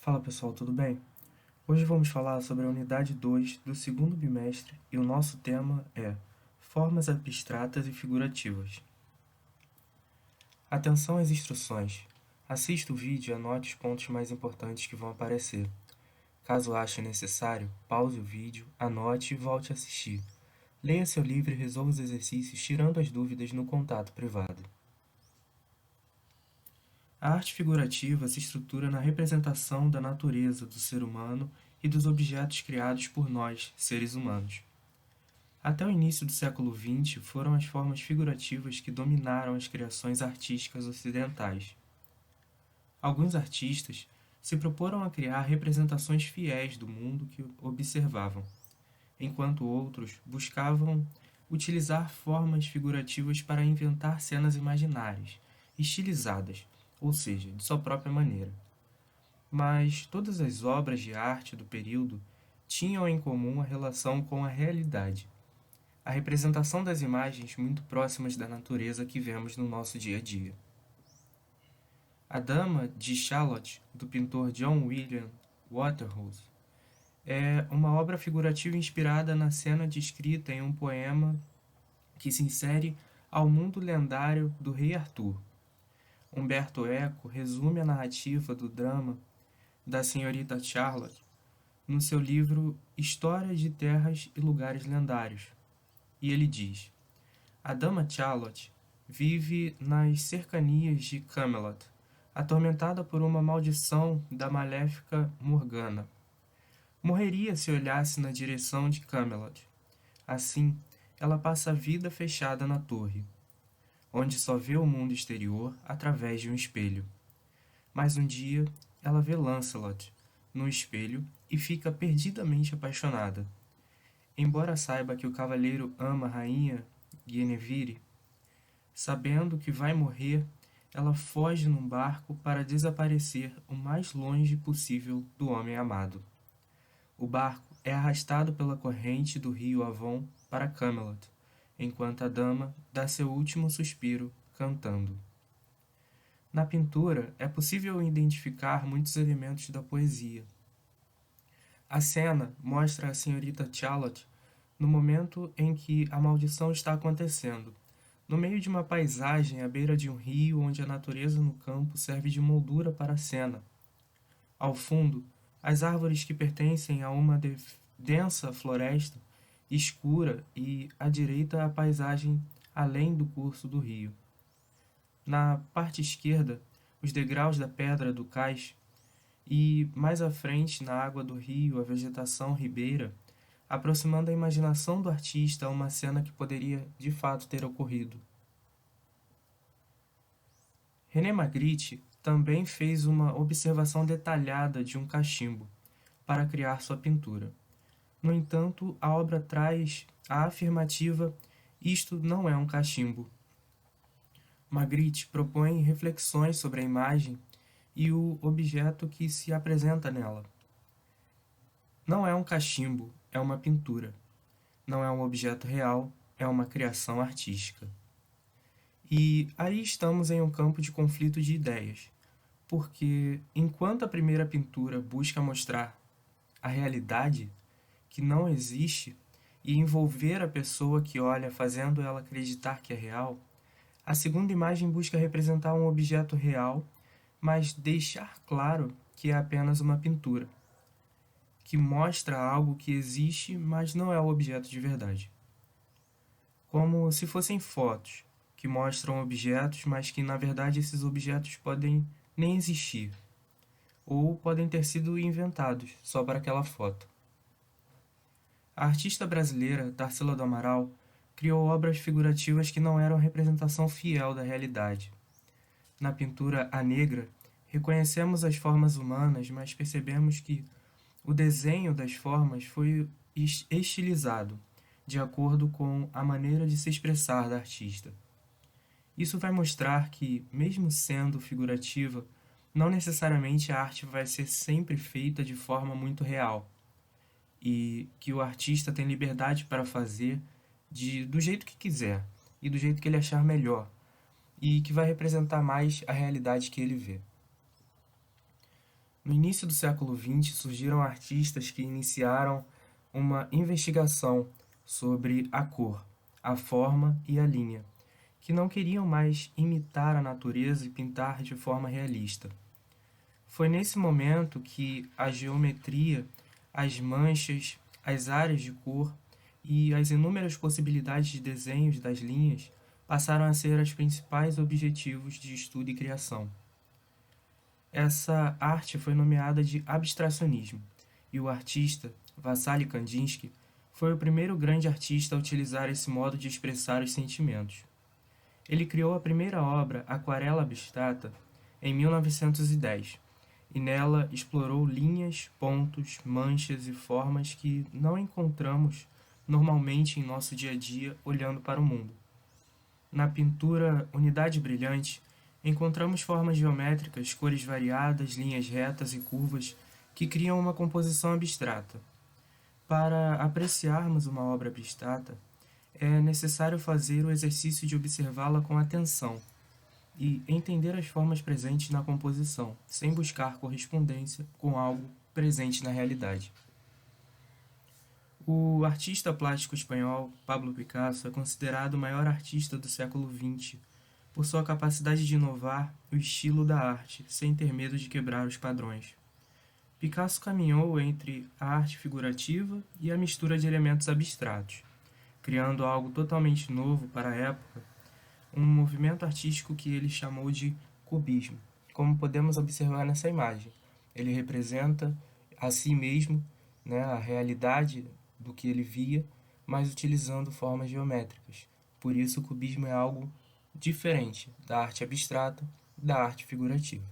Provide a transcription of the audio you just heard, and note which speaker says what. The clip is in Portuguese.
Speaker 1: Fala pessoal, tudo bem? Hoje vamos falar sobre a unidade 2 do segundo bimestre e o nosso tema é Formas abstratas e figurativas. Atenção às instruções. Assista o vídeo e anote os pontos mais importantes que vão aparecer. Caso ache necessário, pause o vídeo, anote e volte a assistir. Leia seu livro e resolva os exercícios tirando as dúvidas no contato privado. A arte figurativa se estrutura na representação da natureza do ser humano e dos objetos criados por nós, seres humanos. Até o início do século XX foram as formas figurativas que dominaram as criações artísticas ocidentais. Alguns artistas se proporam a criar representações fiéis do mundo que observavam, enquanto outros buscavam utilizar formas figurativas para inventar cenas imaginárias, estilizadas, ou seja, de sua própria maneira. Mas todas as obras de arte do período tinham em comum a relação com a realidade, a representação das imagens muito próximas da natureza que vemos no nosso dia a dia. A Dama de Shalott, do pintor John William Waterhouse, é uma obra figurativa inspirada na cena descrita em um poema que se insere ao mundo lendário do rei Arthur. Umberto Eco resume a narrativa do drama da senhorita Charlotte no seu livro História de Terras e Lugares Lendários. E ele diz: a dama Charlotte vive nas cercanias de Camelot, atormentada por uma maldição da maléfica Morgana. Morreria se olhasse na direção de Camelot. Assim, ela passa a vida fechada na torre, onde só vê o mundo exterior através de um espelho. Mas um dia, ela vê Lancelot no espelho e fica perdidamente apaixonada. Embora saiba que o cavaleiro ama a rainha Guinevere, sabendo que vai morrer, ela foge num barco para desaparecer o mais longe possível do homem amado. O barco é arrastado pela corrente do rio Avon para Camelot, enquanto a dama dá seu último suspiro cantando. Na pintura, é possível identificar muitos elementos da poesia. A cena mostra a senhorita Charlotte no momento em que a maldição está acontecendo, no meio de uma paisagem à beira de um rio onde a natureza no campo serve de moldura para a cena. Ao fundo, as árvores que pertencem a uma densa floresta escura e, à direita, a paisagem além do curso do rio. Na parte esquerda, os degraus da pedra do cais e, mais à frente, na água do rio, a vegetação ribeira, aproximando a imaginação do artista a uma cena que poderia de fato ter ocorrido. René Magritte também fez uma observação detalhada de um cachimbo para criar sua pintura. No entanto, a obra traz a afirmativa "isto não é um cachimbo". Magritte propõe reflexões sobre a imagem e o objeto que se apresenta nela. Não é um cachimbo, é uma pintura. Não é um objeto real, é uma criação artística. E aí estamos em um campo de conflito de ideias, porque enquanto a primeira pintura busca mostrar a realidade que não existe e envolver a pessoa que olha, fazendo ela acreditar que é real, a segunda imagem busca representar um objeto real, mas deixar claro que é apenas uma pintura, que mostra algo que existe, mas não é o objeto de verdade. Como se fossem fotos, que mostram objetos, mas que na verdade esses objetos podem nem existir, ou podem ter sido inventados só para aquela foto. A artista brasileira Tarsila do Amaral criou obras figurativas que não eram a representação fiel da realidade. Na pintura A Negra, reconhecemos as formas humanas, mas percebemos que o desenho das formas foi estilizado, de acordo com a maneira de se expressar da artista. Isso vai mostrar que, mesmo sendo figurativa, não necessariamente a arte vai ser sempre feita de forma muito real, e que o artista tem liberdade para fazer do jeito que quiser e do jeito que ele achar melhor, e que vai representar mais a realidade que ele vê. No início do século XX, surgiram artistas que iniciaram uma investigação sobre a cor, a forma e a linha, que não queriam mais imitar a natureza e pintar de forma realista. Foi nesse momento que a geometria, as manchas, as áreas de cor e as inúmeras possibilidades de desenhos das linhas passaram a ser os principais objetivos de estudo e criação. Essa arte foi nomeada de abstracionismo, e o artista, Vassily Kandinsky, foi o primeiro grande artista a utilizar esse modo de expressar os sentimentos. Ele criou a primeira obra, Aquarela Abstrata, em 1910, e nela explorou linhas, pontos, manchas e formas que não encontramos normalmente em nosso dia a dia olhando para o mundo. Na pintura Unidade Brilhante, encontramos formas geométricas, cores variadas, linhas retas e curvas que criam uma composição abstrata. Para apreciarmos uma obra abstrata, é necessário fazer o exercício de observá-la com atenção e entender as formas presentes na composição, sem buscar correspondência com algo presente na realidade. O artista plástico espanhol Pablo Picasso é considerado o maior artista do século XX por sua capacidade de inovar o estilo da arte sem ter medo de quebrar os padrões. Picasso caminhou entre a arte figurativa e a mistura de elementos abstratos, criando algo totalmente novo para a época, um movimento artístico que ele chamou de cubismo, como podemos observar nessa imagem. Ele representa a si mesmo, né, a realidade do que ele via, mas utilizando formas geométricas. Por isso, o cubismo é algo diferente da arte abstrata e da arte figurativa.